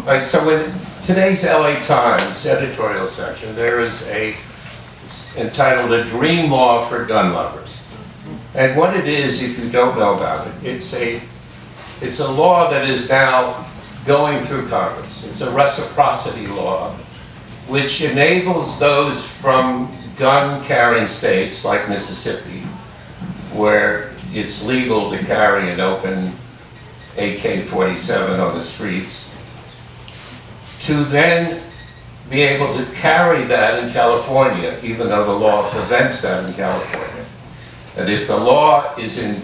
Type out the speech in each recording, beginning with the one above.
Right, so in today's LA Times editorial section, there is it's entitled "A Dream Law for Gun Lovers." And what it is, if you don't know about it, it's a law that is now going through Congress. It's a reciprocity law, which enables those from gun-carrying states like Mississippi, where it's legal to carry an open AK-47 on the streets, to then be able to carry that in California, even though the law prevents that in California. And if the law is in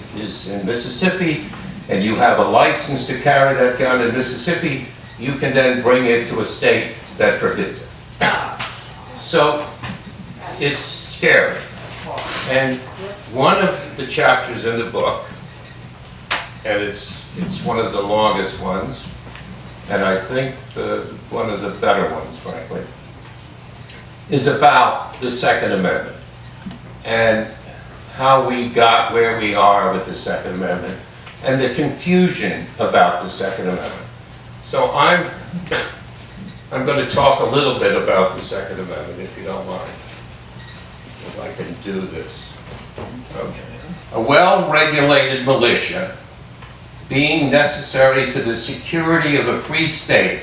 Mississippi, and you have a license to carry that gun in Mississippi, you can then bring it to a state that forbids it. So it's scary. And one of the chapters in the book, and it's one of the longest ones, and I think one of the better ones, frankly, is about the Second Amendment and how we got where we are with the Second Amendment and the confusion about the Second Amendment. So I'm going to talk a little bit about the Second Amendment, if you don't mind, if I can do this. Okay. A well-regulated militia, being necessary to the security of a free state,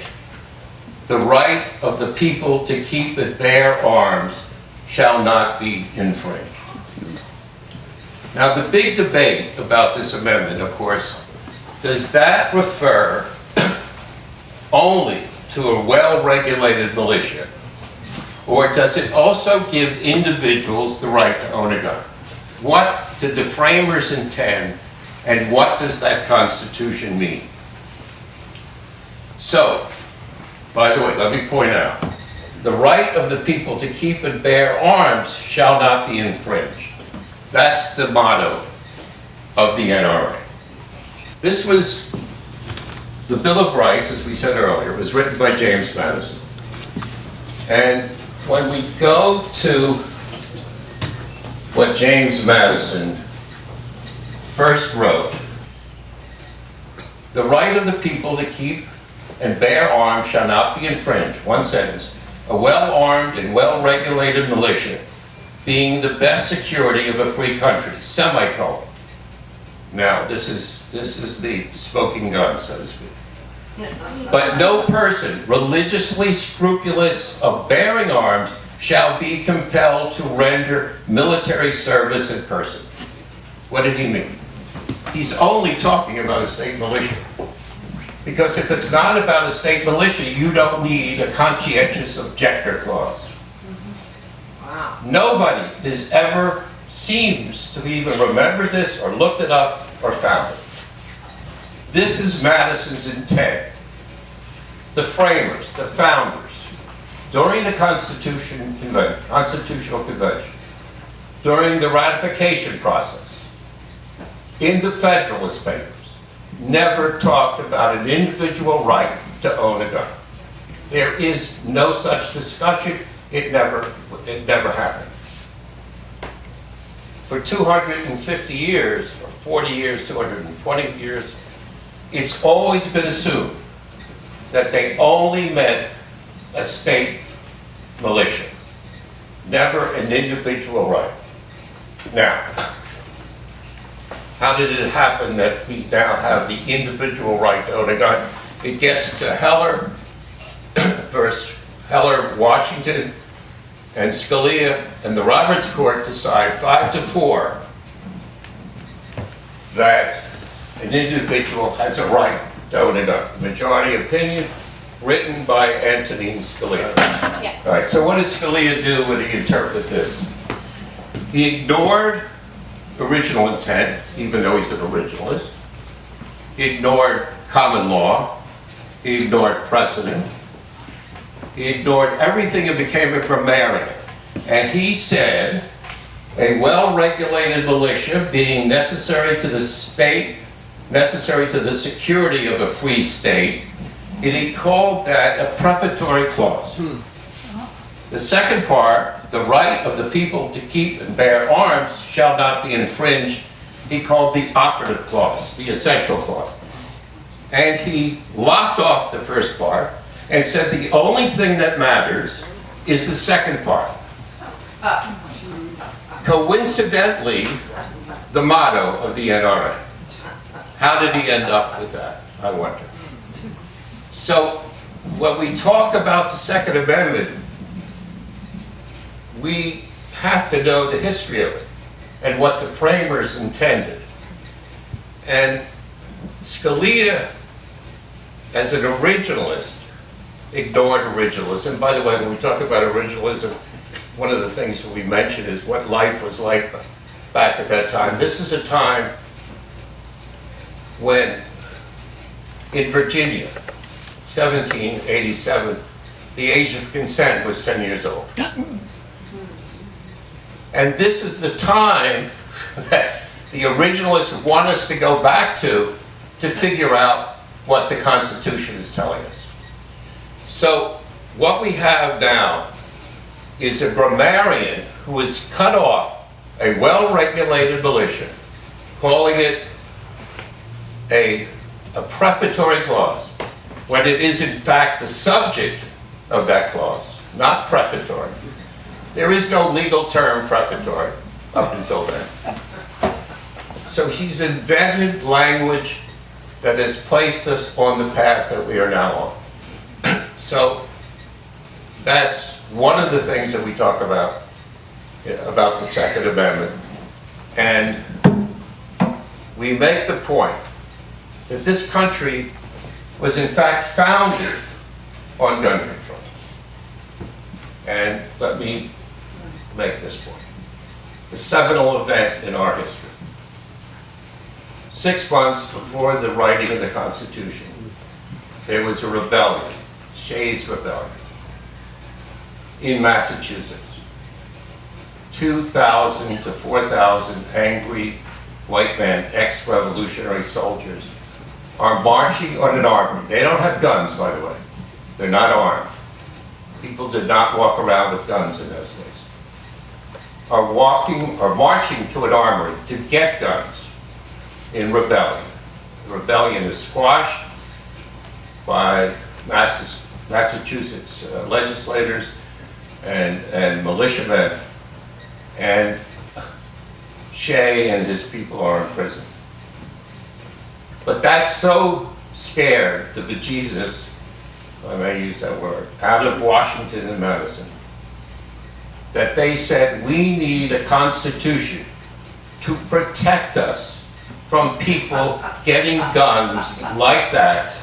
the right of the people to keep and bear arms shall not be infringed. Now, the big debate about this amendment, of course, does that refer only to a well-regulated militia, or does it also give individuals the right to own a gun? What did the framers intend, and what does that Constitution mean? So, by the way, let me point out, the right of the people to keep and bear arms shall not be infringed. That's the motto of the NRA. This was the Bill of Rights, as we said earlier, was written by James Madison. And when we go to what James Madison first wrote, the right of the people to keep and bear arms shall not be infringed. One sentence. A well-armed and well-regulated militia, being the best security of a free country, semicolon. Now, this is the smoking gun, so to speak. But no person religiously scrupulous of bearing arms shall be compelled to render military service in person. What did he mean? He's only talking about a state militia. Because if it's not about a state militia, you don't need a conscientious objector clause. Wow. Nobody has ever seems to even remembered this or looked it up or found it. This is Madison's intent. The framers, the founders, during the Constitutional Convention, during the ratification process, in the Federalist Papers, never talked about an individual right to own a gun. There is no such discussion. It never happened. For 250 years, or 40 years, 220 years, it's always been assumed that they only meant a state militia, never an individual right. Now, how did it happen that we now have the individual right to own a gun? It gets to Heller versus Heller, Washington, and Scalia, and the Roberts Court decide 5-4 that an individual has a right to own a gun. Majority opinion, written by Antonin Scalia. Yeah. All right, so what does Scalia do when he interprets this? He ignored original intent, even though he's an originalist. He ignored common law. He ignored precedent. He ignored everything and became a grammarian. And he said, a well-regulated militia being necessary to the state, necessary to the security of a free state, and he called that a prefatory clause. The second part, the right of the people to keep and bear arms shall not be infringed, he called the operative clause, the essential clause. And he locked off the first part and said the only thing that matters is the second part. Coincidentally, the motto of the NRA. How did he end up with that, I wonder? So, when we talk about the Second Amendment, we have to know the history of it and what the framers intended. And Scalia, as an originalist, ignored originalism. By the way, when we talk about originalism, one of the things that we mention is what life was like back at that time. This is a time when, in Virginia, 1787, the age of consent was 10 years old. And this is the time that the originalists want us to go back to figure out what the Constitution is telling us. So what we have now is a grammarian who has cut off a well-regulated militia, calling it a prefatory clause, when it is in fact the subject of that clause, not prefatory. There is no legal term prefatory up until then. So he's invented language that has placed us on the path that we are now on. So that's one of the things that we talk about the Second Amendment. And we make the point that this country was in fact founded on gun control. And let me make this point. The seminal event in our history. 6 months before the writing of the Constitution, there was a rebellion, Shays Rebellion, in Massachusetts. 2,000 to 4,000 angry white men, ex-revolutionary soldiers, are marching on an armory. They don't have guns, by the way. They're not armed. People did not walk around with guns in those days. Are marching to an armory to get guns in rebellion. The rebellion is squashed by Massachusetts legislators and militiamen, and Shay and his people are in prison. But that so scared the bejesus, if I may use that word, out of Washington and Madison, that they said, we need a constitution to protect us from people getting guns like that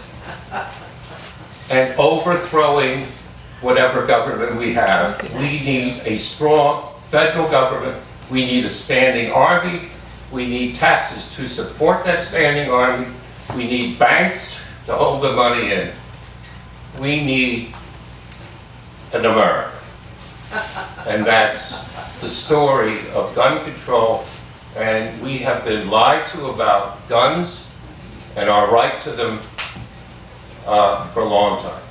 and overthrowing whatever government we have. We need a strong federal government. We need a standing army. We need taxes to support that standing army. We need banks to hold the money in. We need an America. And that's the story of gun control. And we have been lied to about guns and our right to them for a long time.